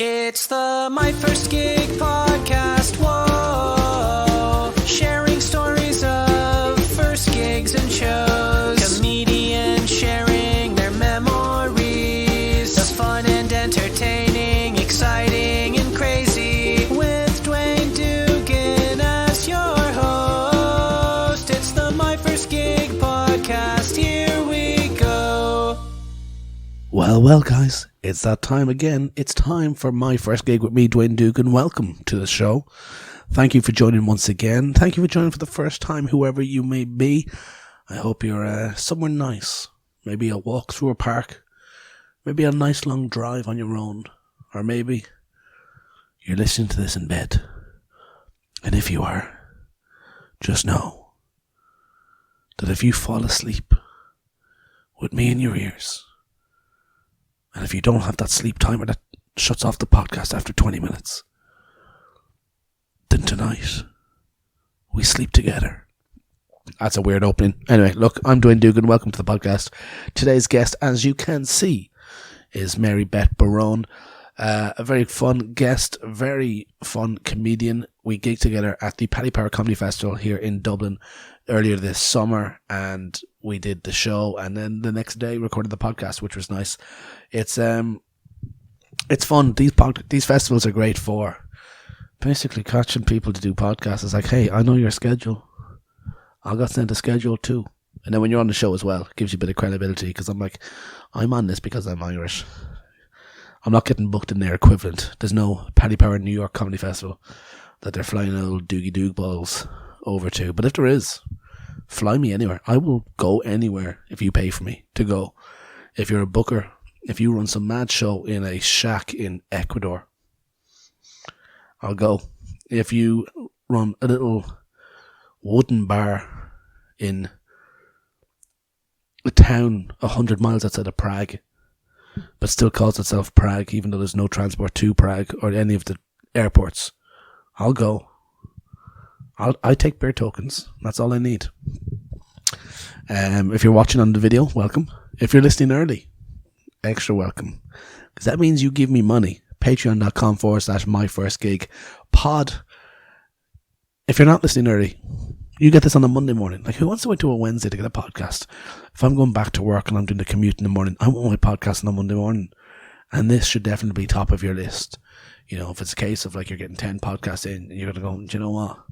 It's the My First Gig podcast, whoa. Sharing stories of first gigs and shows. Comedians sharing their memories. The fun and entertaining, exciting and crazy. With Dwayne Dugan as your host. It's the My First Gig podcast, here we go. Well, guys, it's that time again. It's time for My First Gig with me, Dwayne Dugan. Welcome to the show. Thank you for joining once again. Thank you for joining for the first time, whoever you may be. I hope you're somewhere nice. Maybe a walk through a park. Maybe a nice long drive on your own. Or maybe you're listening to this in bed. And if you are, just know that if you fall asleep with me in your ears, and if you don't have that sleep timer that shuts off the podcast after 20 minutes, then tonight we sleep together. That's a weird opening. Anyway, look, I'm Dwayne Dugan. Welcome to the podcast. Today's guest, as you can see, is Beth Barone. A very fun guest, very fun comedian. We gigged together at the Paddy Power Comedy Festival here in Dublin earlier this summer, and we did the show, and then the next day recorded the podcast, which was nice. It's fun. These festivals are great for basically catching people to do podcasts. It's like, hey, I know your schedule. I got sent a schedule too. And then when you're on the show as well, it gives you a bit of credibility, because I'm like, I'm on this because I'm Irish. I'm not getting booked in their equivalent. There's no Paddy Power New York Comedy Festival that they're flying old Doogie Doog balls over to. But if there is, fly me anywhere. I will go anywhere if you pay for me to go. If you're a booker, if you run some mad show in a shack in Ecuador, I'll go. If you run a little wooden bar in a town 100 miles outside of Prague, but still calls itself Prague, even though there's no transport to Prague or any of the airports, I'll go. I take beer tokens. That's all I need. If you're watching on the video, welcome. If you're listening early, extra welcome. Because that means you give me money. Patreon.com/myfirstgigpod. If you're not listening early, you get this on a Monday morning. Like, who wants to wait to a Wednesday to get a podcast? If I'm going back to work and I'm doing the commute in the morning, I want my podcast on a Monday morning. And this should definitely be top of your list. You know, if it's a case of like you're getting 10 podcasts in and you're going to go, do you know what?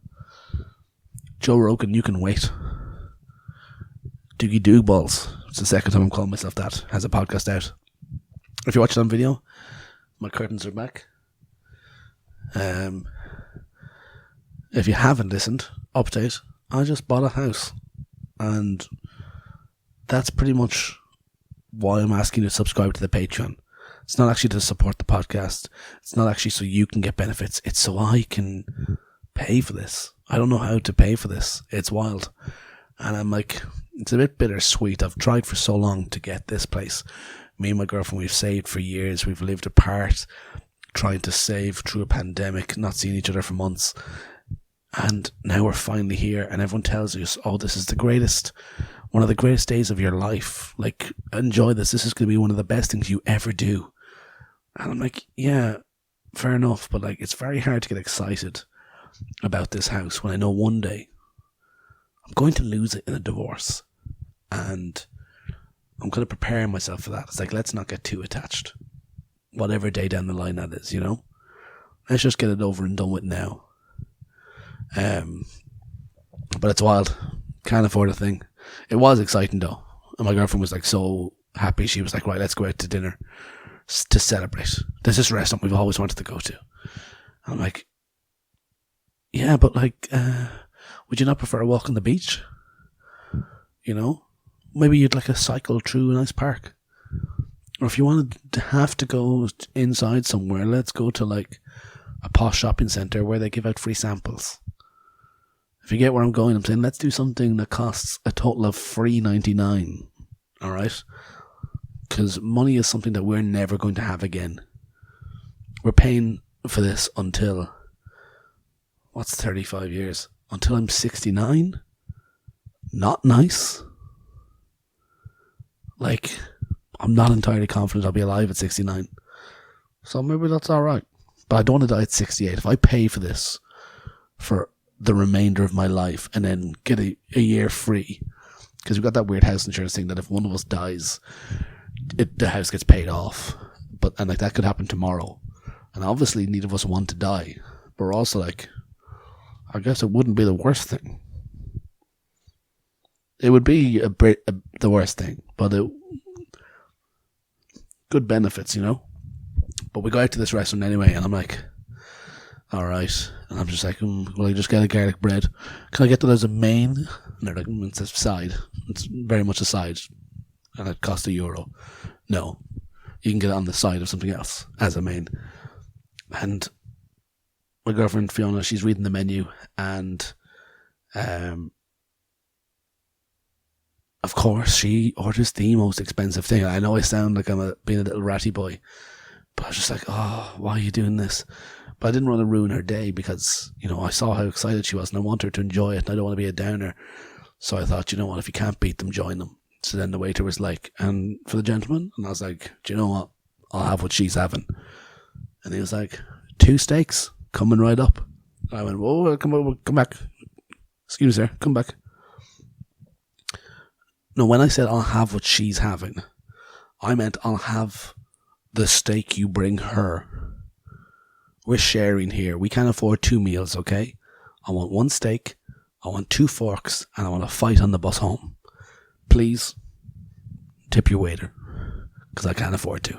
Joe Rogan, you can wait. Doogie Doog Balls, it's the second time I'm calling myself that, has a podcast out. If you're watching on video, my curtains are back. If you haven't listened, update, I just bought a house, and that's pretty much why I'm asking you to subscribe to the Patreon. It's not actually to support the podcast. It's not actually so you can get benefits. It's so I can pay for this. I don't know how to pay for this. It's wild. And I'm like, it's a bit bittersweet. I've tried for so long to get this place. Me and my girlfriend, we've saved for years. We've lived apart, trying to save through a pandemic, not seeing each other for months. And now we're finally here, and everyone tells us, oh, this is one of the greatest days of your life. Like, enjoy this. This is going to be one of the best things you ever do. And I'm like, yeah, fair enough. But like, it's very hard to get excited about this house when I know one day I'm going to lose it in a divorce. And I'm kind of preparing myself for that. It's like, let's not get too attached. Whatever day down the line that is, you know? Let's just get it over and done with now. But it's wild. Can't afford a thing. It was exciting though, and my girlfriend was like so happy. She was like, right, let's go out to dinner to celebrate. There's this restaurant we've always wanted to go to. And I'm like, yeah, but like, would you not prefer a walk on the beach? You know, maybe you'd like a cycle through a nice park. Or if you wanted to have to go inside somewhere, let's go to like a posh shopping centre where they give out free samples. If you get where I'm going, I'm saying let's do something that costs a total of $3.99. Alright? Because money is something that we're never going to have again. We're paying for this until, what's 35 years? Until I'm 69? Not nice. Like, I'm not entirely confident I'll be alive at 69. So maybe that's alright. But I don't want to die at 68. If I pay for this for the remainder of my life and then get a year free, because we've got that weird house insurance thing that if one of us dies, the house gets paid off. And like that could happen tomorrow. And obviously neither of us want to die. But we're also like, I guess it wouldn't be the worst thing. It would be the worst thing, but good benefits, you know. But we go out to this restaurant anyway, and I'm like, all right. And I'm just like, will I just get a garlic bread? Can I get that as a main? And they're like, it's a side. It's very much a side, and it costs €1. No, you can get it on the side of something else as a main. And my girlfriend Fiona, she's reading the menu, and of course, she orders the most expensive thing. I know I sound like I'm being a little ratty boy, but I was just like, oh, why are you doing this? But I didn't want to ruin her day because, you know, I saw how excited she was and I want her to enjoy it and I don't want to be a downer. So I thought, you know what, if you can't beat them, join them. So then the waiter was like, and for the gentleman? And I was like, do you know what? I'll have what she's having. And he was like, 2 steaks coming right up. I went, whoa, come back. Excuse me, sir, come back. No, when I said I'll have what she's having, I meant I'll have the steak you bring her. We're sharing here. We can't afford 2 meals, okay? I want 1 steak, I want 2 forks, and I want a fight on the bus home. Please, tip your waiter, because I can't afford to.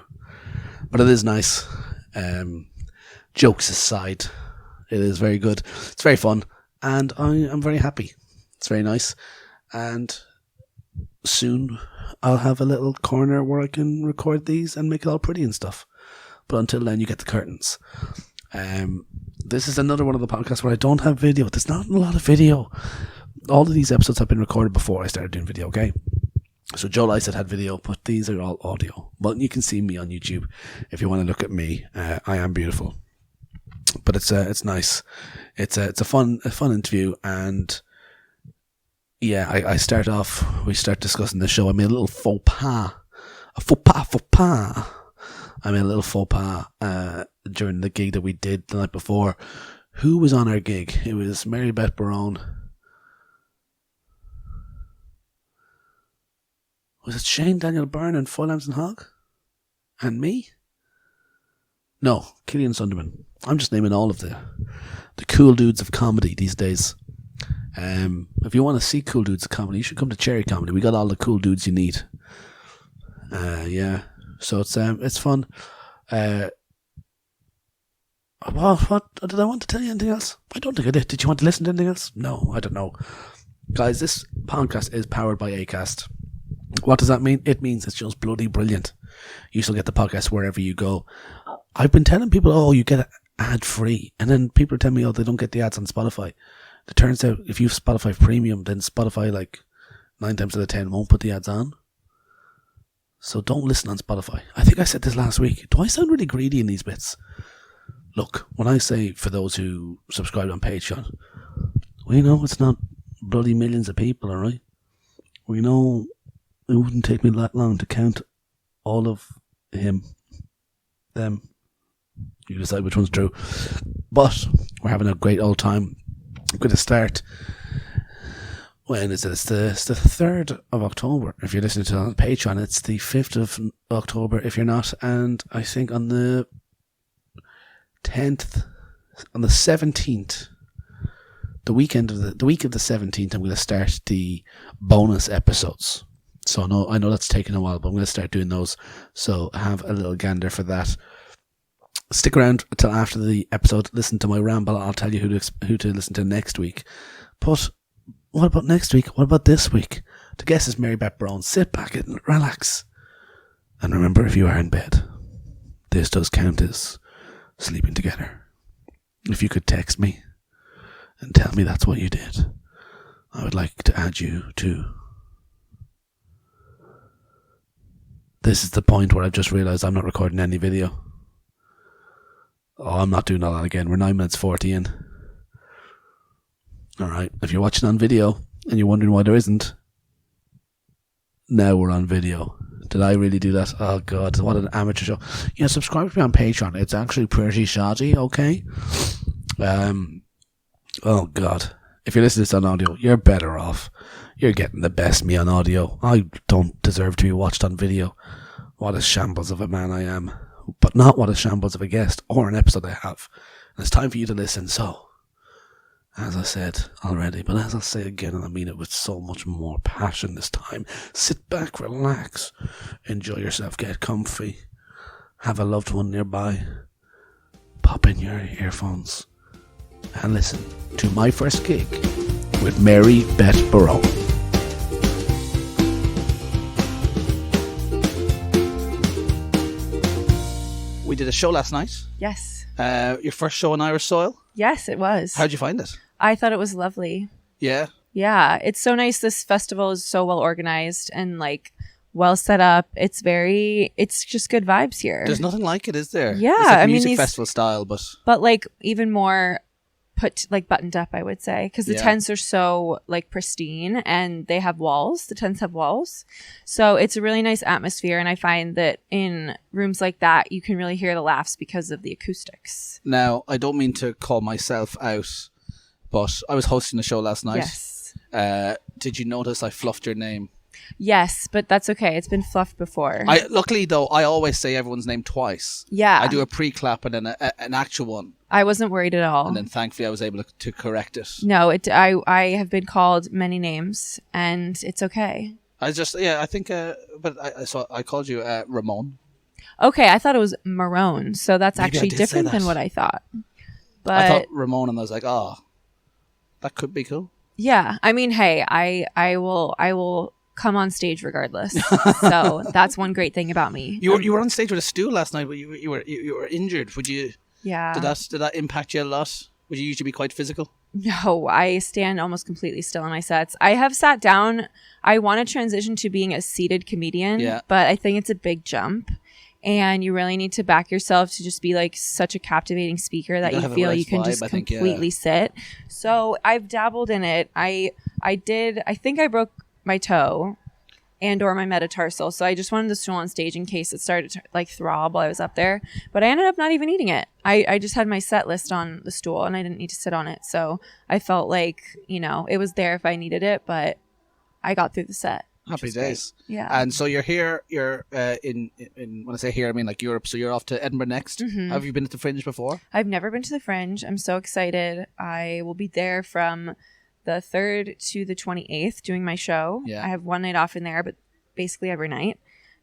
But it is nice. Jokes aside, it is very good. It's very fun, and I'm very happy. It's very nice. And soon I'll have a little corner where I can record these and make it all pretty and stuff. But until then, you get the curtains. This is another one of the podcasts where I don't have video. There's not a lot of video. All of these episodes have been recorded before I started doing video, okay? So Joe Lycett had video, but these are all audio. But you can see me on YouTube if you want to look at me. I am beautiful. But it's nice. It's a fun interview, and yeah, we start discussing the show. I made a little faux pas. I made a little faux pas during the gig that we did the night before. Who was on our gig? It was Beth Barone. Was it Shane Daniel Byrne and Four Lambs and Hog? And me? No, Killian Sunderman. I'm just naming all of the cool dudes of comedy these days. If you want to see cool dudes of comedy, you should come to Cherry Comedy. We got all the cool dudes you need. Yeah. So it's fun. What did I want to tell you anything else? I don't think I did. Did you want to listen to anything else? No, I don't know. Guys, this podcast is powered by Acast. What does that mean? It means it's just bloody brilliant. You still get the podcast wherever you go. I've been telling people, oh, you get it ad free, and then people tell me, oh, they don't get the ads on Spotify. It turns out if you have Spotify Premium, then Spotify, like 9 times out of 10, won't put the ads on. So don't listen on Spotify. I think I said this last week. Do I sound really greedy in these bits? Look, when I say for those who subscribe on Patreon, we know it's not bloody millions of people, alright? We know it wouldn't take me that long to count all of them. You decide which one's true. But we're having a great old time. I'm going to start. When is it? It's the 3rd of October. If you're listening to it on Patreon, it's the 5th of October if you're not. And I think on the 10th, on the 17th, the week of the 17th, I'm going to start the bonus episodes. So I know that's taken a while, but I'm going to start doing those. So have a little gander for that. Stick around until after the episode. Listen to my ramble. I'll tell you who to listen to next week. But what about next week? What about this week? The guest is Beth Barone. Sit back and relax. And remember, if you are in bed, this does count as sleeping together. If you could text me and tell me that's what you did, I would like to add you to. This is the point where I've just realised I'm not recording any video. Oh, I'm not doing all that again. We're 9 minutes 40 in. Alright, if you're watching on video and you're wondering why there isn't, now we're on video. Did I really do that? Oh God, what an amateur show. Yeah, subscribe to me on Patreon. It's actually pretty shoddy, okay? Oh God. If you're listening to this on audio, you're better off. You're getting the best of me on audio. I don't deserve to be watched on video. What a shambles of a man I am. But not what a shambles of a guest or an episode I have. And it's time for you to listen. So, as I said already, but as I'll say again, and I mean it with so much more passion this time, sit back, relax, enjoy yourself, get comfy, have a loved one nearby, pop in your earphones, and listen to my first gig with Mary Beth Barone. We did a show last night. Yes. Your first show on Irish soil. Yes, it was. How'd you find it? I thought it was lovely. Yeah. Yeah, it's so nice. This festival is so well organized and like well set up. It's just good vibes here. There's nothing like it, is there? Yeah, it's like I mean, music festival style, but like even more buttoned up, I would say, because the tents are so like pristine and they have walls. The tents have walls, so it's a really nice atmosphere. And I find that in rooms like that, you can really hear the laughs because of the acoustics. Now, I don't mean to call myself out, but I was hosting a show last night. Yes. Did you notice I fluffed your name? Yes, but that's okay. It's been fluffed before. Luckily, though, I always say everyone's name twice. Yeah. I do a pre-clap and then an actual one. I wasn't worried at all. And then thankfully I was able to correct it. No, I have been called many names and it's okay. I think, but I called you Ramon. Okay, I thought it was Marone, so that's Maybe actually different than what I thought. But I thought Ramon, and I was like, oh, that could be cool. Yeah, I mean, hey, I will come on stage regardless. So that's one great thing about me. You were on stage with a stool last night, but you were injured. Would you? Yeah. Did that impact you a lot? Would you usually be quite physical? No, I stand almost completely still in my sets. I have sat down. I want to transition to being a seated comedian, but I think it's a big jump. And you really need to back yourself to just be like such a captivating speaker that you feel you can just completely sit. So I've dabbled in it. I think I broke my toe and or my metatarsal. So I just wanted the stool on stage in case it started to like throb while I was up there. But I ended up not even eating it. I just had my set list on the stool and I didn't need to sit on it. So I felt like, it was there if I needed it, but I got through the set. Happy days. Great. Yeah. And so you're here, you're in when I say here, I mean like Europe. So you're off to Edinburgh next. Mm-hmm. Have you been to the Fringe before? I've never been to the Fringe. I'm so excited. I will be there from the 3rd to the 28th doing my show. Yeah. I have one night off in there, but basically every night.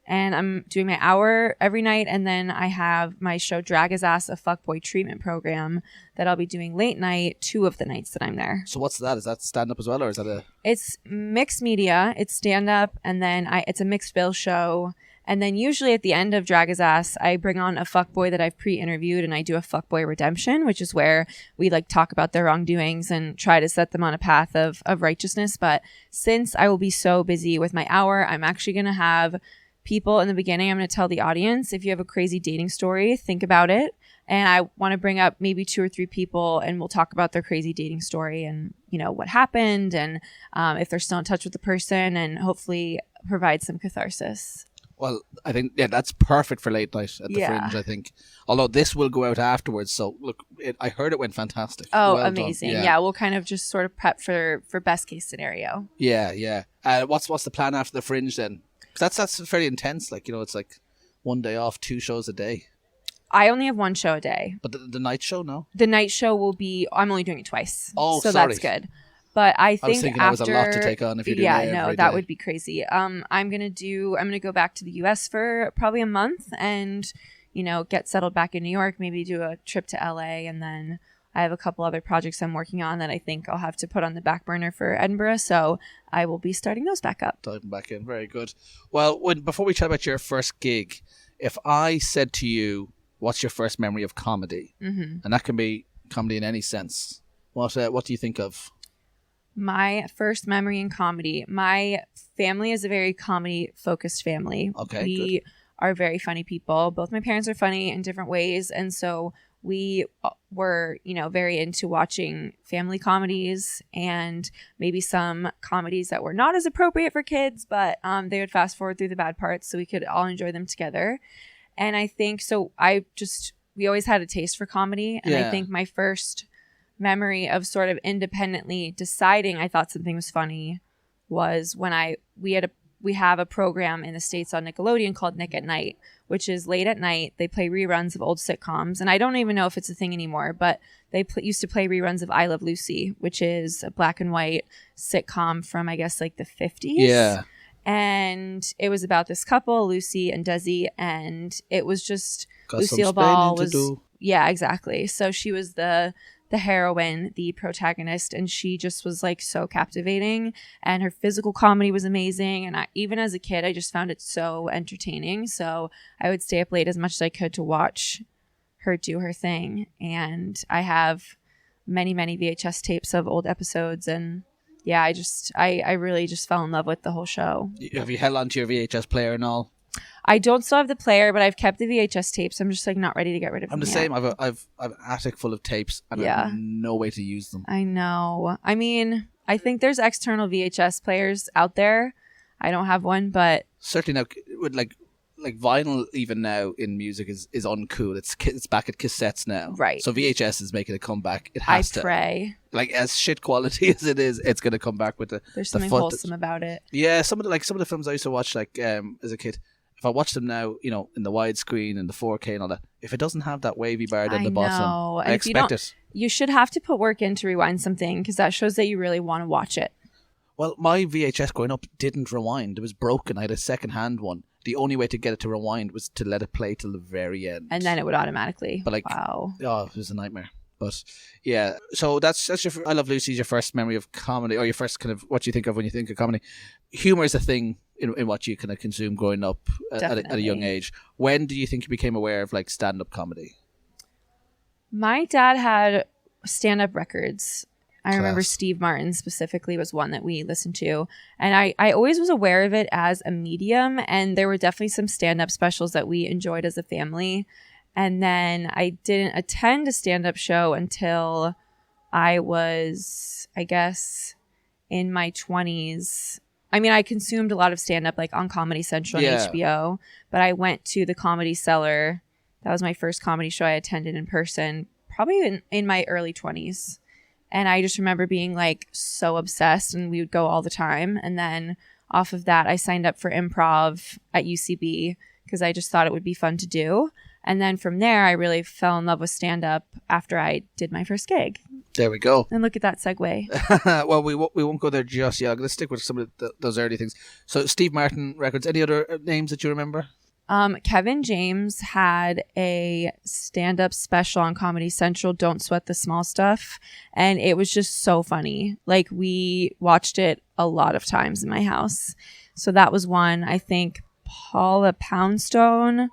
And I'm doing my hour every night. And then I have my show Drag His Ass, a Fuckboy Treatment Program that I'll be doing late night 2 of the nights that I'm there. So what's that? Is that stand-up as well, or is that a... It's mixed media. It's stand-up, and then it's a mixed bill show. And then usually at the end of Drag His Ass, I bring on a fuckboy that I've pre-interviewed, and I do a fuckboy redemption, which is where we like talk about their wrongdoings and try to set them on a path of righteousness. But since I will be so busy with my hour, I'm actually going to have people in the beginning. I'm going to tell the audience, if you have a crazy dating story, think about it. And I want to bring up maybe 2 or 3 people and we'll talk about their crazy dating story and, what happened and if they're still in touch with the person and hopefully provide some catharsis. Well, I think, that's perfect for late night at the Fringe, I think. Although this will go out afterwards. So, look, I heard it went fantastic. Oh, well amazing. Done. Yeah, we'll kind of just sort of prep for best case scenario. Yeah. What's the plan after the Fringe then? Because that's fairly intense. Like, it's like one day off, 2 shows a day. I only have 1 show a day. But the night show, no? The night show will be, I'm only doing it twice. Oh, so sorry. that's good. But I was thinking that was a lot to take on if you're doing it every that day. would be crazy. I'm gonna go back to the US for probably a month and, get settled back in New York, maybe do a trip to LA, and then I have a couple other projects I'm working on that I think I'll have to put on the back burner for Edinburgh. So I will be starting those back up. Diving back in. Very good. Well, before we chat about your first gig, if I said to you, what's your first memory of comedy? Mm-hmm. And that can be comedy in any sense. What do you think of? My first memory in comedy. My family is a very comedy-focused family. Okay, we are very funny people. Both my parents are funny in different ways. And so we were, you know, very into watching family comedies and maybe some comedies that were not as appropriate for kids, but they would fast forward through the bad parts so we could all enjoy them together. And I think so. We always had a taste for comedy, and I think my first memory of sort of independently deciding I thought something was funny was when we have a program in the States on Nickelodeon called Nick at Night, which is late at night. They play reruns of old sitcoms. And I don't even know if it's a thing anymore, but they used to play reruns of I Love Lucy, which is a black and white sitcom from, I guess, like the 50s. Yeah. And it was about this couple, Lucy and Desi. And it was just Got Lucille some Ball explaining to was... do. Yeah, exactly. So she was the heroine, the protagonist, and she just was like so captivating, and her physical comedy was amazing. And even as a kid, I just found it so entertaining. So I would stay up late as much as I could to watch her do her thing. And I have many VHS tapes of old episodes, and yeah, I really just fell in love with the whole show. Have you held on to your VHS player and all? I don't still have the player, but I've kept the VHS tapes. I'm just like not ready to get rid of them. I'm the yet. same. I've an attic full of tapes, and I have no way to use them. I know. I mean, I think there's external VHS players out there. I don't have one, but certainly now with like vinyl, even now in music is uncool. It's back at cassettes now, right? So VHS is making a comeback. It has to. I pray. Like as shit quality as it is, it's going to come back with the. There's something wholesome about it. Yeah, some of the films I used to watch as a kid. If I watch them now, you know, in the widescreen and the 4K and all that, if it doesn't have that wavy bar down the bottom, I expect it. You should have to put work in to rewind something, because that shows that you really want to watch it. Well, my VHS growing up didn't rewind. It was broken. I had a second-hand one. The only way to get it to rewind was to let it play till the very end. And then it would automatically. But like, wow. Oh, it was a nightmare. But yeah, so that's your I Love Lucy's your first memory of comedy, or your first kind of what you think of when you think of comedy. Humor is a thing in what you kind of consume growing up at a young age. When do you think you became aware of like stand-up comedy? My dad had stand-up records. I remember Steve Martin specifically was one that we listened to. And I always was aware of it as a medium. And there were definitely some stand-up specials that we enjoyed as a family. And then I didn't attend a stand-up show until I was, I guess, in my 20s. I mean, I consumed a lot of stand-up like on Comedy Central and HBO. But I went to the Comedy Cellar. That was my first comedy show I attended in person, probably in my early 20s. And I just remember being like so obsessed, and we would go all the time. And then off of that, I signed up for improv at UCB because I just thought it would be fun to do. And then from there, I really fell in love with stand-up after I did my first gig. There we go. And look at that segue. Well, we won't go there just yet. I'm going to stick with some of those early things. So Steve Martin records. Any other names that you remember? Kevin James had a stand-up special on Comedy Central, Don't Sweat the Small Stuff. And it was just so funny. Like, we watched it a lot of times in my house. So that was one. I think Paula Poundstone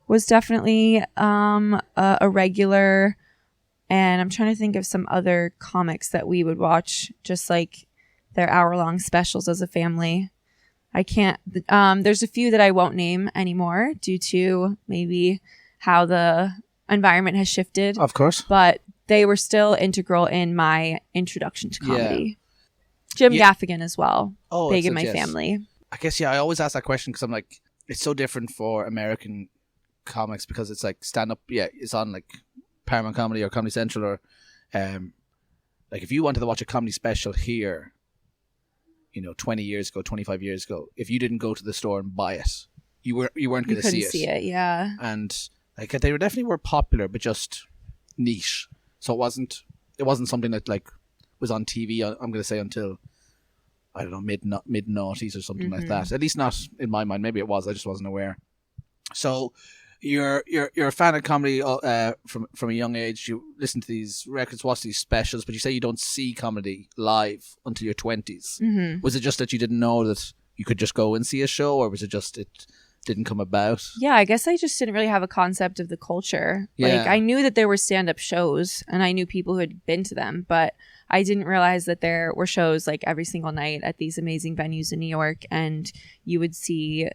was definitely a regular. And I'm trying to think of some other comics that we would watch, just like their hour-long specials as a family. I can't, there's a few that I won't name anymore due to maybe how the environment has shifted. Of course. But they were still integral in my introduction to comedy. Yeah. Jim Gaffigan as well. Oh, big in my family. I guess, I always ask that question because I'm like, it's so different for American comics because it's like stand-up, it's on like Paramount Comedy or Comedy Central or like if you wanted to watch a comedy special here, 20 years ago, 25 years ago, if you didn't go to the store and buy it, you weren't going to see it. See it, yeah. And like they definitely were popular, but just niche. So it wasn't something that like was on TV. I'm going to say until I don't know mid noughties or something like that. At least not in my mind. Maybe it was. I just wasn't aware. So you're a fan of comedy from a young age. You listen to these records, watch these specials, but you say you don't see comedy live until your 20s. Mm-hmm. Was it just that you didn't know that you could just go and see a show, or was it just it didn't come about? Yeah, I guess I just didn't really have a concept of the culture. Yeah. Like I knew that there were stand-up shows and I knew people who had been to them, but I didn't realize that there were shows like every single night at these amazing venues in New York, and you would see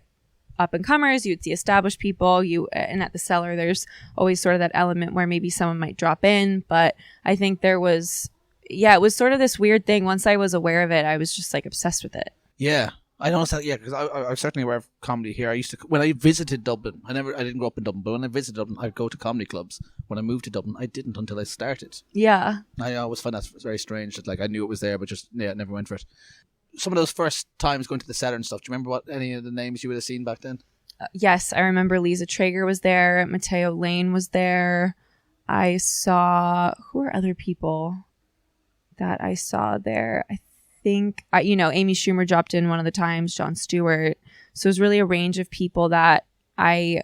up and comers, you would see established people, and at the Cellar there's always sort of that element where maybe someone might drop in. But I think there was, it was sort of this weird thing. Once I was aware of it, I was just like obsessed with it. Yeah, I noticed that. Yeah, because I was certainly aware of comedy here. I used to, when I visited Dublin, I didn't grow up in Dublin, but when I visited Dublin, I'd go to comedy clubs. When I moved to Dublin, I didn't until I started. Yeah, I always find that very strange that like I knew it was there, but just never went for it. Some of those first times going to the Cellar and stuff, do you remember what any of the names you would have seen back then? Yes, I remember Lisa Traeger was there. Matteo Lane was there. I saw, who are other people that I saw there? I think, Amy Schumer dropped in one of the times, Jon Stewart. So it was really a range of people that I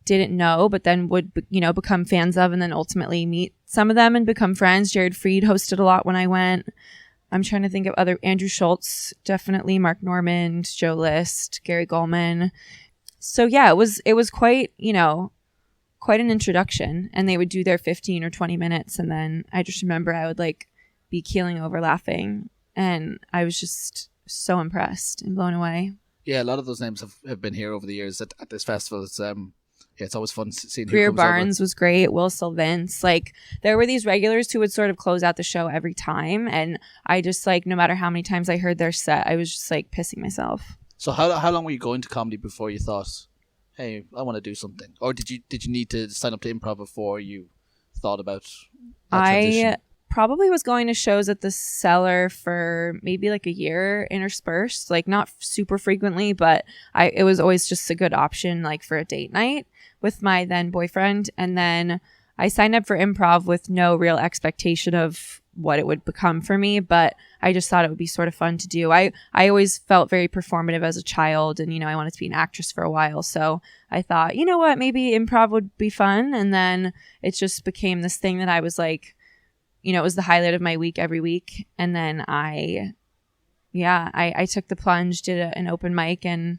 didn't know, but then would, become fans of, and then ultimately meet some of them and become friends. Jared Freed hosted a lot when I went. I'm trying to think of other, Andrew Schultz, definitely, Mark Normand, Joe List, Gary Goldman. So yeah, it was quite, quite an introduction. And they would do their 15 or 20 minutes. And then I just remember I would like be keeling over laughing. And I was just so impressed and blown away. Yeah, a lot of those names have been here over the years at this festival. It's always fun seeing Greer who comes Barnes over. was great. Will Sylvance. Like, there were these regulars who would sort of close out the show every time. And I just, like, no matter how many times I heard their set, I was just, like, pissing myself. So how long were you going to comedy before you thought, hey, I want to do something? Or did you need to sign up to improv before you thought about that transition? I probably was going to shows at the Cellar for maybe like a year interspersed, like not super frequently, but it was always just a good option, like for a date night with my then boyfriend. And then I signed up for improv with no real expectation of what it would become for me, but I just thought it would be sort of fun to do. I always felt very performative as a child, and I wanted to be an actress for a while, so I thought, you know what, maybe improv would be fun. And then it just became this thing that I was like, it was the highlight of my week every week. And then I took the plunge, did an open mic, and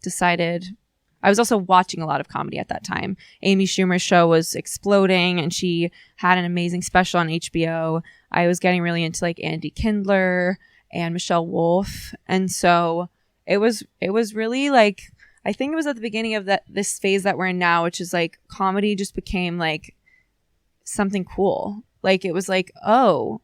decided. I was also watching a lot of comedy at that time. Amy Schumer's show was exploding, and she had an amazing special on HBO. I was getting really into like Andy Kindler and Michelle Wolf. And so it was really like, I think it was at the beginning of this phase that we're in now, which is like comedy just became like something cool. Like it was like, oh,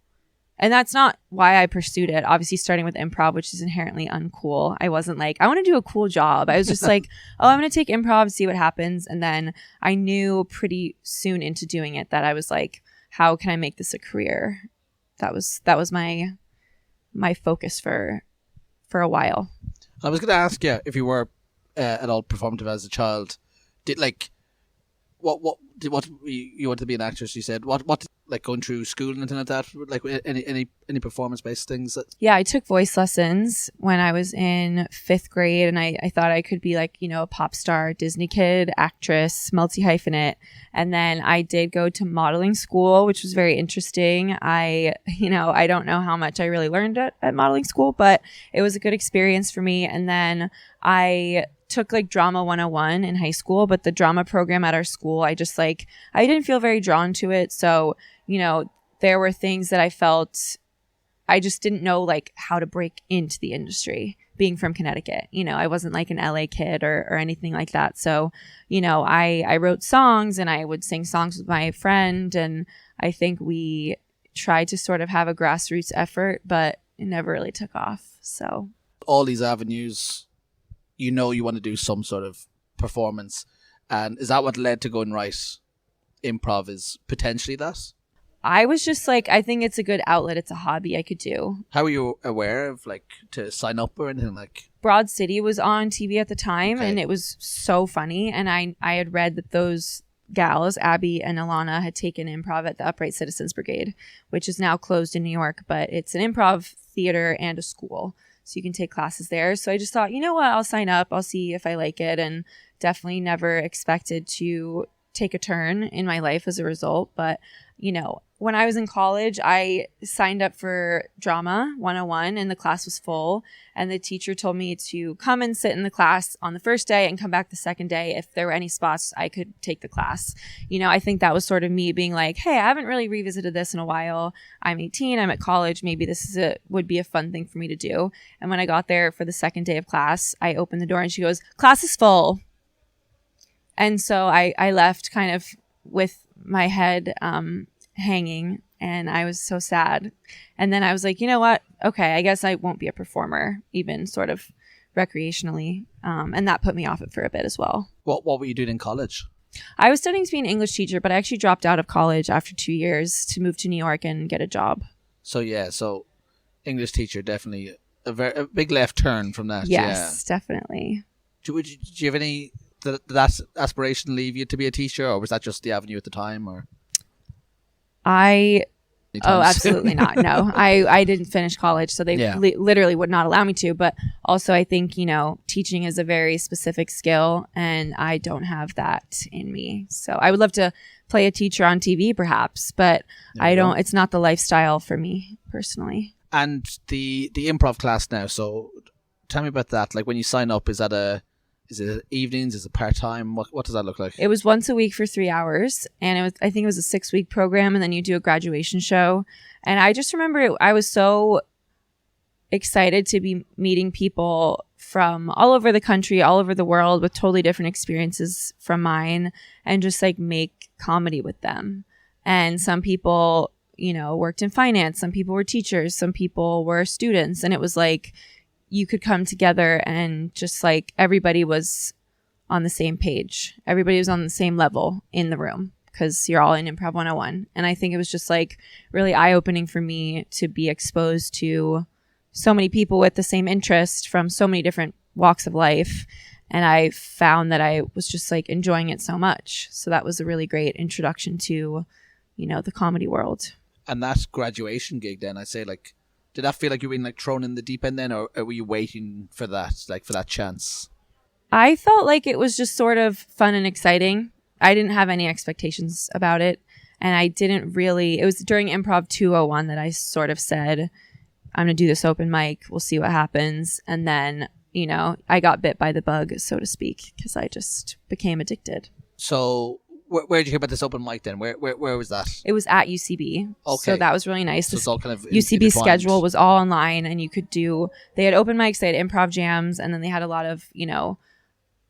and that's not why I pursued it. Obviously, starting with improv, which is inherently uncool. I wasn't like, I want to do a cool job. I was just like, oh, I'm going to take improv, see what happens. And then I knew pretty soon into doing it that I was like, how can I make this a career? That was my focus for a while. I was going to ask you if you were at all performative as a child. Did like what you wanted to be an actress? You said what like going through school and anything like that? Like any performance based things? Yeah, I took voice lessons when I was in 5th grade, and I thought I could be like a pop star, Disney kid, actress, multi-hyphenate. And then I did go to modeling school, which was very interesting. I don't know how much I really learned at modeling school, but it was a good experience for me. And then I took like drama 101 in high school, but the drama program at our school, I didn't feel very drawn to it. So, there were things that I felt I just didn't know like how to break into the industry being from Connecticut. I wasn't like an LA kid or anything like that. So, I wrote songs and I would sing songs with my friend. And I think we tried to sort of have a grassroots effort, but it never really took off. So all these avenues, you want to do some sort of performance. And is that what led to going right? Improv is potentially that? I was just like, I think it's a good outlet. It's a hobby I could do. How were you aware of like to sign up or anything like? Broad City was on TV at the time, okay. And it was so funny. And I had read that those gals, Abby and Alana, had taken improv at the Upright Citizens Brigade, which is now closed in New York, but it's an improv theater and a school. So you can take classes there. So I just thought, you know what, I'll sign up. I'll see if I like it. And definitely never expected to take a turn in my life as a result. But, you know, when I was in college, I signed up for drama 101 and the class was full. And the teacher told me to come and sit in the class on the first day and come back the second day. If there were any spots, I could take the class. You know, I think that was sort of me being like, hey, I haven't really revisited this in a while. I'm 18, I'm at college. Maybe this would be a fun thing for me to do. And when I got there for the second day of class, I opened the door and she goes, class is full. And so I left kind of with my head hanging, and I was so sad. And then I was like, you know what? Okay, I guess I won't be a performer, even sort of recreationally. And that put me off it for a bit as well. What were you doing in college? I was studying to be an English teacher, but I actually dropped out of college after 2 years to move to New York and get a job. So English teacher, definitely a big left turn from that. Yes, definitely. Do you have any, did that aspiration leave you to be a teacher, or was that just the avenue at the time? Or absolutely not. No, I didn't finish college, so they literally would not allow me to. But also, I think, you know, teaching is a very specific skill, and I don't have that in me. So I would love to play a teacher on TV, perhaps, but I don't. It's not the lifestyle for me personally. And the improv class now. So tell me about that. Like, when you sign up, is it evenings? Is it part-time? What does that look like? It was once a week for 3 hours, and I think it was a 6-week program, and then you do a graduation show. And I just remember I was so excited to be meeting people from all over the country, all over the world, with totally different experiences from mine, and just like make comedy with them. And some people, you know, worked in finance, some people were teachers, some people were students, and it was like you could come together and just like everybody was on the same page. Everybody was on the same level in the room because you're all in Improv 101. And I think it was just like really eye-opening for me to be exposed to so many people with the same interest from so many different walks of life. And I found that I was just like enjoying it so much. So that was a really great introduction to, you know, the comedy world. And that graduation gig then, I say, like, did that feel like you were like thrown in the deep end then, or were you waiting for that, like for that chance? I felt like it was just sort of fun and exciting. I didn't have any expectations about it. And I didn't really, it was during Improv 201 that I sort of said, I'm going to do this open mic. We'll see what happens. And then, you know, I got bit by the bug, so to speak, because I just became addicted. So where did you hear about this open mic then? Where was that? It was at UCB. Okay. So that was really nice. So it's all kind of UCB schedule was all online, and you could they had open mics, they had improv jams, and then they had a lot of, you know,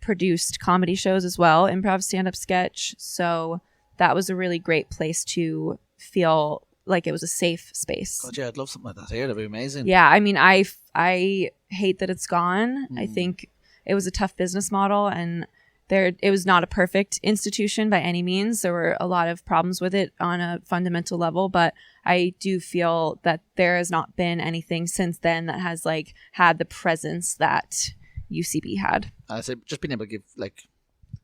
produced comedy shows as well, improv stand-up sketch. So that was a really great place to feel like it was a safe space. God, yeah, I'd love something like that here. That'd be amazing. Yeah, I mean, I hate that it's gone. I think it was a tough business model, and it was not a perfect institution by any means. There were a lot of problems with it on a fundamental level, but I do feel that there has not been anything since then that has like had the presence that UCB had. I say just being able to give like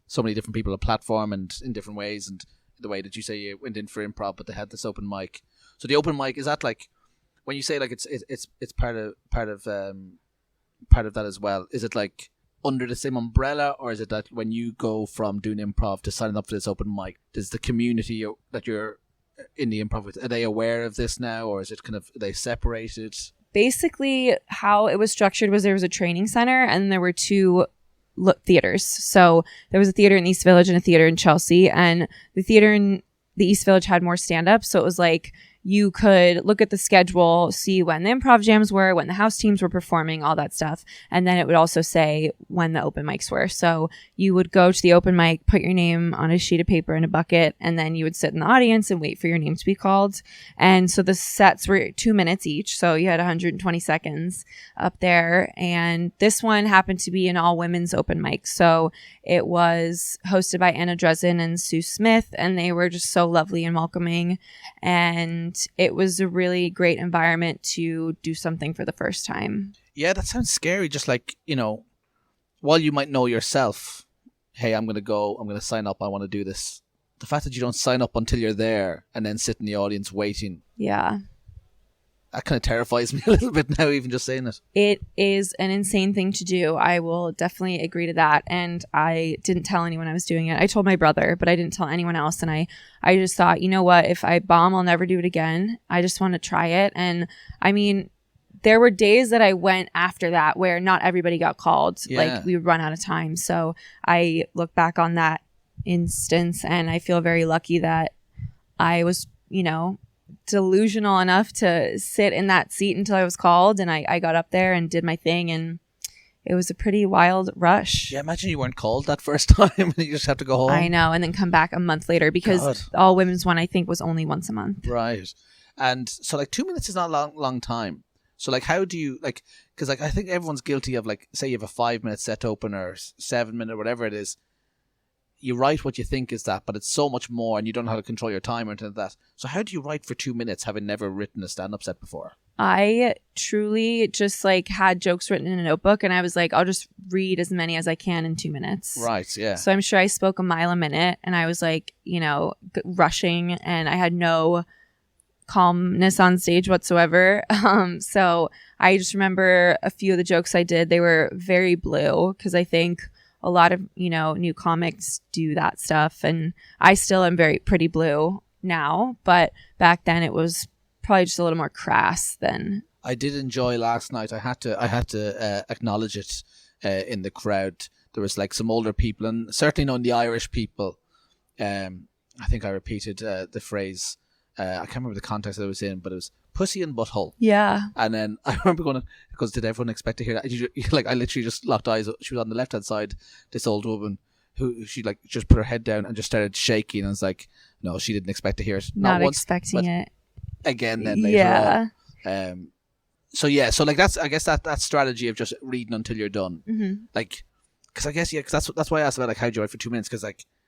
so many different people a platform and in different ways, and the way that you say you went in for improv, but they had this open mic. So the open mic, is that like when you say like it's part of that as well? Is it like under the same umbrella, or is it that when you go from doing improv to signing up for this open mic, does the community that you're in the improv with, are they aware of this now, or is it kind of, are they separated? Basically, how it was structured was there was a training center, and there were two theaters. So there was a theater in East Village and a theater in Chelsea, and the theater in the East Village had more stand-up. So it was like you could look at the schedule, see when the improv jams were, when the house teams were performing, all that stuff. And then it would also say when the open mics were. So you would go to the open mic, put your name on a sheet of paper in a bucket, and then you would sit in the audience and wait for your name to be called. And so the sets were 2 minutes each. So you had 120 seconds up there. And this one happened to be an all women's open mic. So it was hosted by Anna Dresden and Sue Smith, and they were just so lovely and welcoming. And it was a really great environment to do something for the first time. Yeah, that sounds scary. Just like, you know, while you might know yourself, hey, I'm going to sign up, I want to do this. The fact that you don't sign up until you're there and then sit in the audience waiting. Yeah. That kind of terrifies me a little bit now, even just saying it. It is an insane thing to do. I will definitely agree to that. And I didn't tell anyone I was doing it. I told my brother, but I didn't tell anyone else. And I just thought, you know what? If I bomb, I'll never do it again. I just want to try it. And I mean, there were days that I went after that where not everybody got called. Like we would run out of time. So I look back on that instance and I feel very lucky that I was, delusional enough to sit in that seat until I was called, and I got up there and did my thing, and it was a pretty wild rush. Yeah, imagine you weren't called that first time and you just have to go home. I know, and then come back a month later because All Women's one I think was only once a month. Right. And so like 2 minutes is not a long time. So like how do you because I think everyone's guilty of say you have a 5 minute set open or 7 minute, whatever it is. You write what you think is that, but it's so much more and you don't know how to control your time or anything like that. So how do you write for 2 minutes having never written a stand-up set before? I truly just had jokes written in a notebook and I was like, I'll just read as many as I can in 2 minutes. Right, yeah. So I'm sure I spoke a mile a minute and I was rushing and I had no calmness on stage whatsoever. So I just remember a few of the jokes I did, they were very blue because I think a lot of, new comics do that stuff. And I still am pretty blue now. But back then it was probably just a little more crass than. I did enjoy last night. I had to acknowledge it in the crowd. There was some older people and certainly knowing the Irish people. I think I repeated the phrase. I can't remember the context that I was in, but it was pussy and butthole. Yeah. And then I remember going, because did everyone expect to hear that? I literally just locked eyes. She was on the left hand side, this old woman who she just put her head down and just started shaking. And I was like, no, she didn't expect to hear it. Not once, expecting it. Again, then later on. So that's, I guess that strategy of just reading until you're done. Mm-hmm. Because I guess, because that's why I asked about how do you write for 2 minutes? Because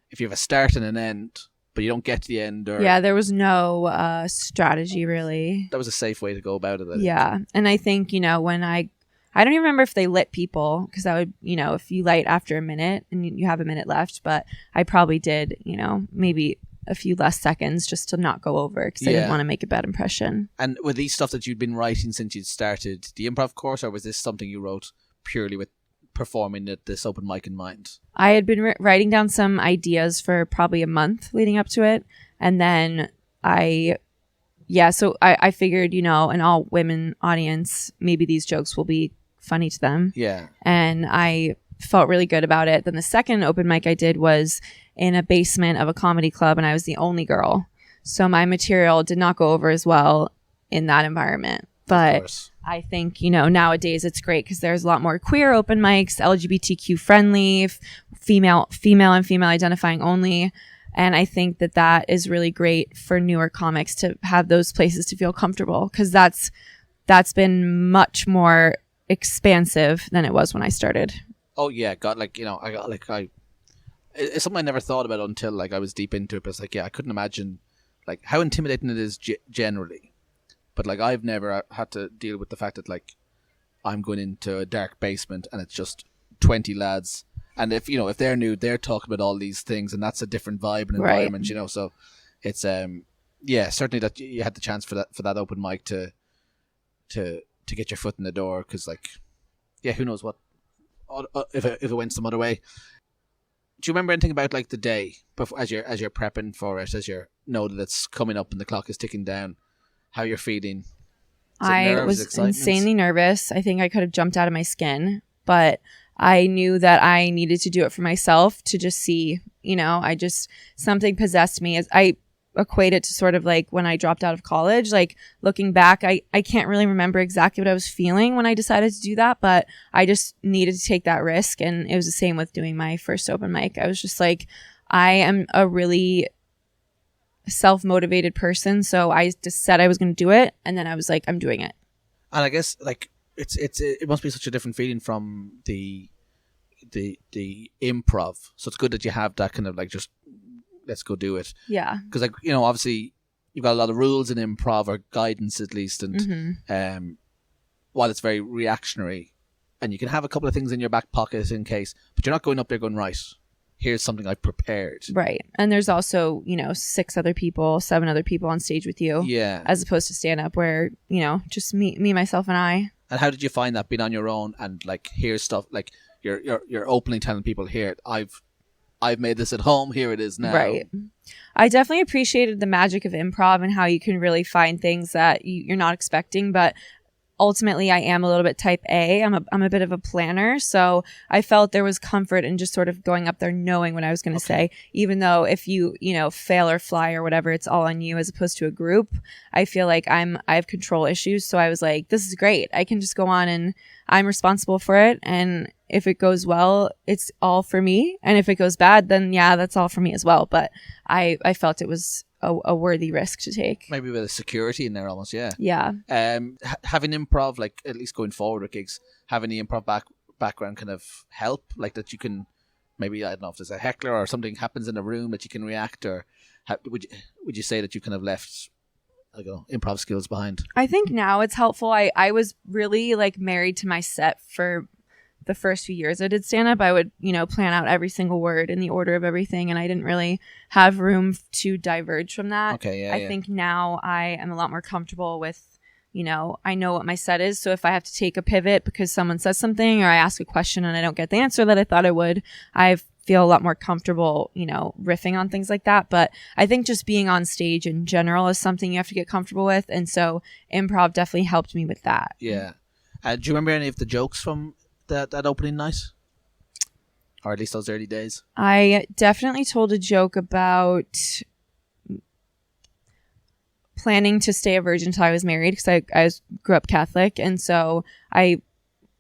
if you have a start and an end, but you don't get to the end. Yeah, there was no strategy really. That was a safe way to go about it. Yeah, and I think, when I don't even remember if they lit people because that would, if you light after a minute and you have a minute left, but I probably did, maybe a few less seconds just to not go over because I didn't want to make a bad impression. And were these stuff that you'd been writing since you'd started the improv course, or was this something you wrote purely with performing at this open mic in mind? I had been writing down some ideas for probably a month leading up to it. And then I figured, an all women audience, maybe these jokes will be funny to them. Yeah. And I felt really good about it. Then the second open mic I did was in a basement of a comedy club and I was the only girl. So my material did not go over as well in that environment. But I think, nowadays it's great because there's a lot more queer open mics, LGBTQ friendly, female and female identifying only. And I think that is really great for newer comics to have those places to feel comfortable because that's been much more expansive than it was when I started. Oh yeah, it's something I never thought about until I was deep into it. But it's I couldn't imagine how intimidating it is generally. But I've never had to deal with the fact that I'm going into a dark basement and it's just 20 lads, and if they're new, they're talking about all these things, and that's a different vibe and environment, right. So it's certainly that you had the chance for that open mic to get your foot in the door because who knows what if it went some other way. Do you remember anything about the day before, as you're prepping for it, as you know that it's coming up and the clock is ticking down? How you're feeling? I was insanely nervous. I think I could have jumped out of my skin, but I knew that I needed to do it for myself to just see, something possessed me. As I equate it to sort of when I dropped out of college, looking back, I can't really remember exactly what I was feeling when I decided to do that, but I just needed to take that risk. And it was the same with doing my first open mic. I was just I am a really self-motivated person, so I just said I was going to do it, and then I was I'm doing it. And I guess it must be such a different feeling from the improv. So it's good that you have that kind of just let's go do it. Yeah. Because obviously you've got a lot of rules in improv, or guidance at least, and while it's very reactionary, and you can have a couple of things in your back pocket in case, but you're not going up there going, right, here's something I prepared. Right. And there's also, 7 other people on stage with you. Yeah. As opposed to stand up where, just me, myself, and I. And how did you find that being on your own and like here's stuff like you're openly telling people here I've made this at home, here it is now. Right. I definitely appreciated the magic of improv and how you can really find things that you're not expecting, but ultimately I am a little bit type A. I'm a bit of a planner, so I felt there was comfort in just sort of going up there knowing what I was going to say, even though if you fail or fly or whatever, it's all on you as opposed to a group. I feel like I have control issues, so I was like, this is great. I can just go on and I'm responsible for it, and if it goes well, it's all for me, and if it goes bad, then yeah, that's all for me as well. But I felt it was a worthy risk to take. Maybe with a security in there almost, yeah. Yeah. Having improv, like at least going forward with gigs, having the improv background kind of help, like that you can maybe, I don't know if there's a heckler or something happens in a room that you can react, or would you say that you kind of left, I don't know, improv skills behind? I think now it's helpful. I was really like married to my set for the first few years I did stand up. I would, plan out every single word in the order of everything, and I didn't really have room to diverge from that. Okay, yeah. I think now I am a lot more comfortable with, I know what my set is. So if I have to take a pivot because someone says something or I ask a question and I don't get the answer that I thought I would, I feel a lot more comfortable, riffing on things like that. But I think just being on stage in general is something you have to get comfortable with. And so improv definitely helped me with that. Yeah. Do you remember any of the jokes from that opening night, or at least those early days? I definitely told a joke about planning to stay a virgin until I was married because I grew up Catholic, and so I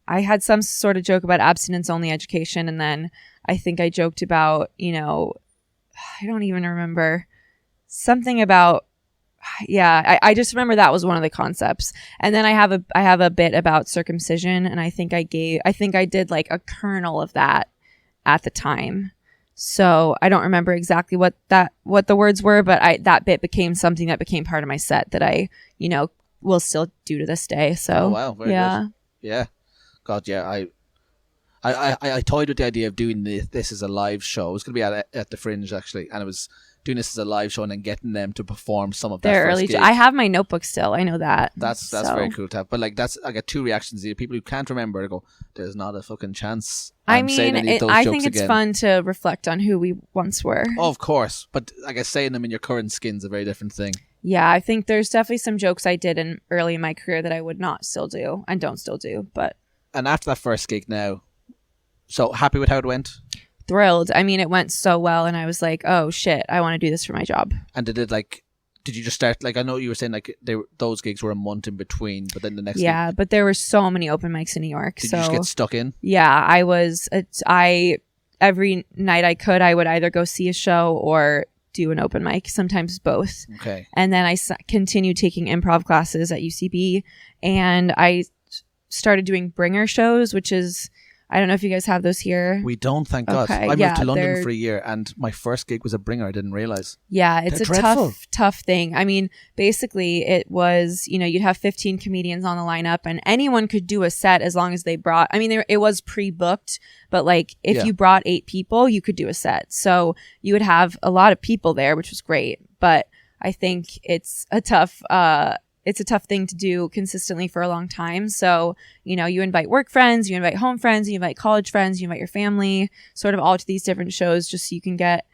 had some sort of joke about abstinence only education, and then I think I joked about I don't even remember, something about. Yeah, I just remember that was one of the concepts. And then I have a bit about circumcision, and I think I did like a kernel of that at the time. So I don't remember exactly what the words were, but that bit became something that became part of my set that I, will still do to this day. So oh, wow, very good. Yeah. God, yeah, I toyed with the idea of doing this as a live show. It was going to be at the Fringe actually, and it was doing this as a live show and then getting them to perform some of that their first early gig. I have my notebook still. I know that. That's very cool to have. But like I get 2 reactions. People who can't remember, I go, "There's not a fucking chance." I think it's fun to reflect on who we once were. Oh, of course, but I guess saying them in your current skin's a very different thing. Yeah, I think there's definitely some jokes I did early in my career that I would not still do and don't still do. But and after that first gig, now, so happy with how it went? Thrilled. I mean, it went so well, and I was like, oh shit, I want to do this for my job. And did you just start, like, I know you were saying like those gigs were a month in between, but then the next gig, but there were so many open mics in New York. Did you just get stuck in? Yeah, I every night I could, I would either go see a show or do an open mic, sometimes both. Okay. And then I continued taking improv classes at UCB, and I started doing bringer shows, which is, I don't know if you guys have those here. We don't, thank God. I moved to London for a year, and my first gig was a bringer. I didn't realize. Yeah, it's They're tough thing. I mean, basically it was, you'd have 15 comedians on the lineup, and anyone could do a set as long as they brought, it was pre-booked, but like if you brought 8 people, you could do a set. So you would have a lot of people there, which was great. But I think it's a tough thing to do consistently for a long time. So, you invite work friends, you invite home friends, you invite college friends, you invite your family, sort of all to these different shows just so you can get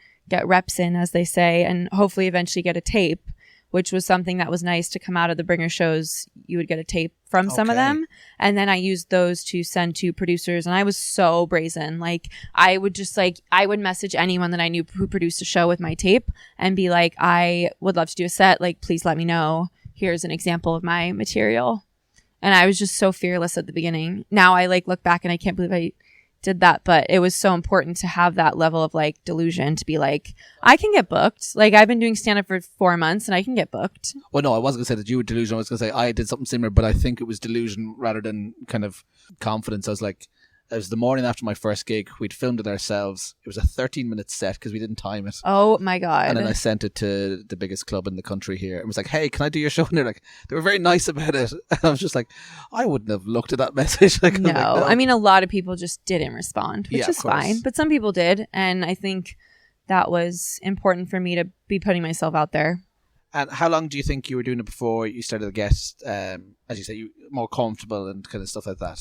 reps in, as they say, and hopefully eventually get a tape, which was something that was nice to come out of the bringer shows. You would get a tape from some of them. And then I used those to send to producers. And I was so brazen. Like I would message anyone that I knew who produced a show with my tape and be like, I would love to do a set. Like, please let me know. Here's an example of my material. And I was just so fearless at the beginning. Now I look back and I can't believe I did that, but it was so important to have that level of delusion to be like, I can get booked. Like I've been doing stand-up for 4 months and I can get booked. Well, no, I wasn't going to say that you were delusional. I was going to say I did something similar, but I think it was delusion rather than kind of confidence. I was like, It was the morning after my first gig. We'd filmed it ourselves. It was a 13-minute set because we didn't time it. Oh my God. And then I sent it to the biggest club in the country here. And was like, hey, can I do your show? And they were very nice about it. And I was just like, I wouldn't have looked at that message. Like, no. Like, no. I mean, a lot of people just didn't respond, which is fine. But some people did. And I think that was important for me to be putting myself out there. And how long do you think you were doing it before you started to get, as you say, you more comfortable and kind of stuff like that?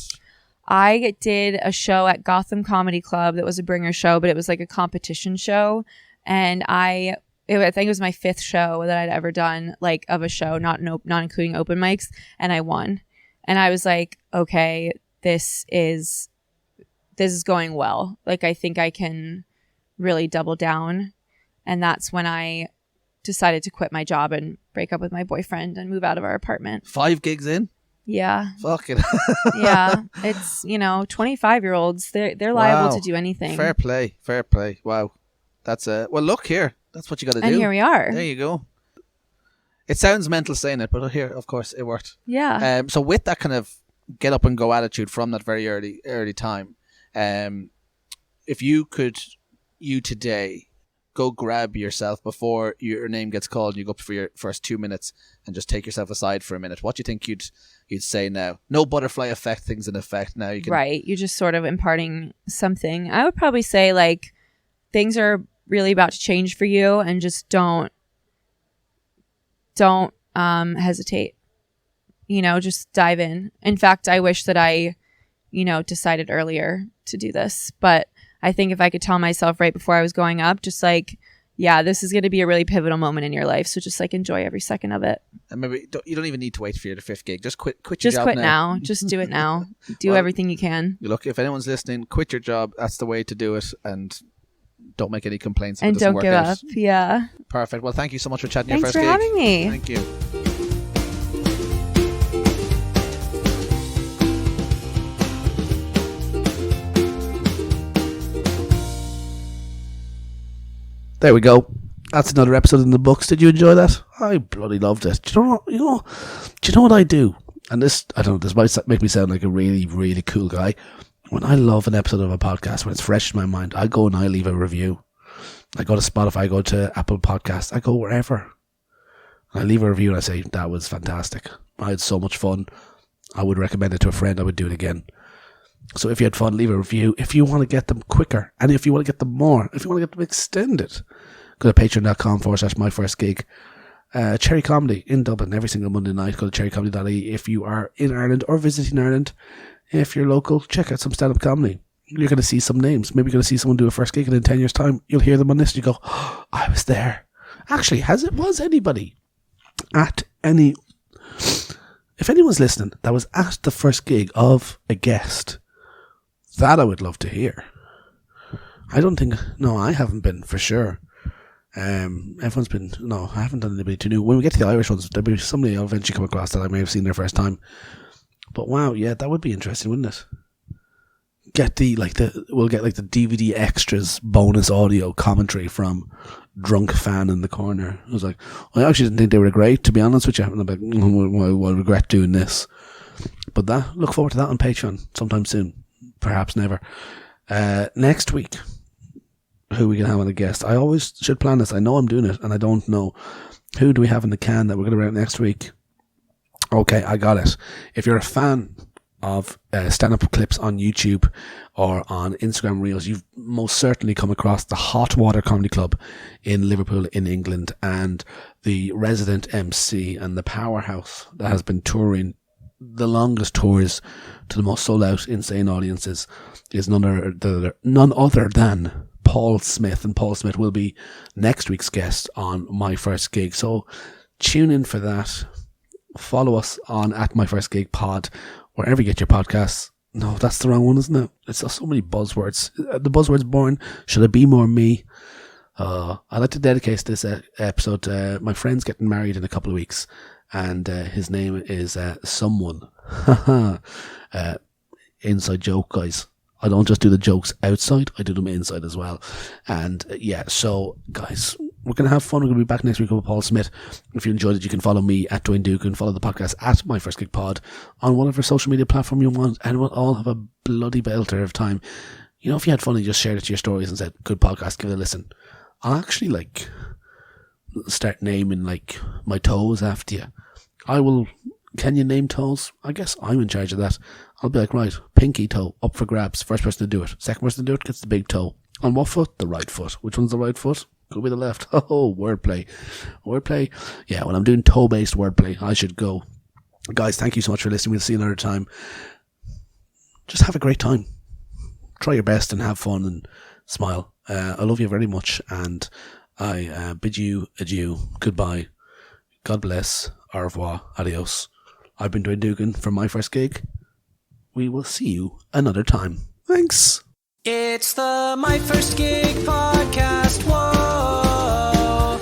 I did a show at Gotham Comedy Club that was a bringer show, but it was like a competition show. And I think it was my 5th show that I'd ever done, like, of a show, not including open mics. And I won. And I was like, okay, this is going well. Like, I think I can really double down. And that's when I decided to quit my job and break up with my boyfriend and move out of our apartment. 5 gigs in? Yeah. Fuck it. Yeah. It's, 25-year-olds. They're liable to do anything. Fair play. Wow. That's well, look here. That's what you got to do. And here we are. There you go. It sounds mental saying it, but here, of course, it worked. Yeah. So with that kind of get up and go attitude from that very early time, if you today go grab yourself before your name gets called and you go up for your first 2 minutes and just take yourself aside for a minute, what do you think you'd say now? No butterfly effect, things in effect now. You can... Right. You're just sort of imparting something. I would probably say, like, things are really about to change for you, and just don't hesitate. Just dive in. In fact, I wish that I, decided earlier to do this, but I think if I could tell myself right before I was going up, just like, yeah, this is going to be a really pivotal moment in your life. So just like enjoy every second of it. And maybe you don't even need to wait for your 5th gig. Just quit your job now. Just quit now. Just do it now. Do everything you can. Look, if anyone's listening, quit your job. That's the way to do it. And don't make any complaints. And don't give up. Yeah. Perfect. Well, thank you so much for chatting Thanks your first gig. Thanks for having me. Thank you. There we go. That's another episode in the books. Did you enjoy that? I bloody loved it. Do you know what I do? And this, I don't know, this might make me sound like a really, really cool guy. When I love an episode of a podcast, when it's fresh in my mind, I go and I leave a review. I go to Spotify, I go to Apple Podcasts, I go wherever. I leave a review and I say, that was fantastic. I had so much fun. I would recommend it to a friend. I would do it again. So if you had fun, leave a review. If you want to get them quicker, and if you want to get them more, if you want to get them extended, go to patreon.com/myfirstgig. Cherry Comedy in Dublin every single Monday night. Go to cherrycomedy.ie if you are in Ireland or visiting Ireland. If you're local, check out some stand-up comedy. You're going to see some names. Maybe you're going to see someone do a first gig, and in 10 years' time, you'll hear them on this and you go, oh, I was there. Actually, was anybody at any... If anyone's listening that was at the first gig of a guest, that I would love to hear. I don't think... No, I haven't been, for sure. Everyone's been... No, I haven't done anybody too new. When we get to the Irish ones, there'll be somebody I'll eventually come across that I may have seen their first time. But wow, yeah, that would be interesting, wouldn't it? We'll get the DVD extras bonus audio commentary from drunk fan in the corner. I was like, I actually didn't think they were great, to be honest with you. And I'm like, I regret doing this. But look forward to that on Patreon sometime soon. Perhaps never. Next week, who we can have on a guest. I always should plan this. I know I'm doing it, and I don't know. Who do we have in the can that we're going to bring out next week? Okay, I got it. If you're a fan of stand-up clips on YouTube or on Instagram Reels, you've most certainly come across the Hot Water Comedy Club in Liverpool in England, and the resident MC and the powerhouse that has been touring the longest tours to the most sold-out insane audiences is none other than Paul Smith, and Paul Smith will be next week's guest on My First Gig. So tune in for that. Follow us on @MyFirstGigPod, wherever you get your podcasts. No, that's the wrong one, isn't it? It's so many buzzwords. The buzzword's boring. Should it be more me? I'd like to dedicate this episode to my friend's getting married in a couple of weeks, and his name is Someone. Inside joke, guys. I don't just do the jokes outside, I do them inside as well. And so guys, We're going to have fun. We're going to be back next week with Paul Smith. If you enjoyed it, you can follow me at Dwayne Dugan, follow the podcast at My First Gig Pod on whatever social media platform you want, and we'll all have a bloody belter of time. You know, if you had fun and just shared it to your stories and said, good podcast, give it a listen. I'll actually, like, start naming, like, my toes after you. I will... Can you name toes? I guess I'm in charge of that. I'll be like, right, pinky toe, up for grabs. First person to do it. Second person to do it gets the big toe. On what foot? The right foot. Which one's the right foot? Could be the left. Oh, wordplay. Wordplay. Yeah, when I'm doing toe-based wordplay, I should go. Guys, thank you so much for listening. We'll see you another time. Just have a great time. Try your best and have fun and smile. I love you very much, and I bid you adieu. Goodbye. God bless. Au revoir. Adios. I've been Dwayne Dugan from My First Gig. We will see you another time. Thanks. It's the My First Gig podcast. Whoa.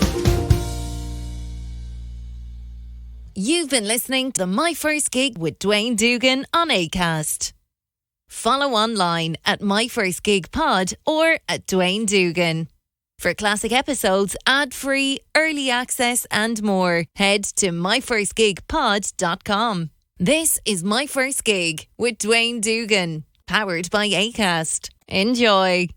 You've been listening to the My First Gig with Dwayne Dugan on Acast. Follow online at My First Gig Pod or at Dwayne Dugan. For classic episodes, ad-free, early access and more, head to myfirstgigpod.com. This is My First Gig with Dwayne Dugan, powered by Acast. Enjoy.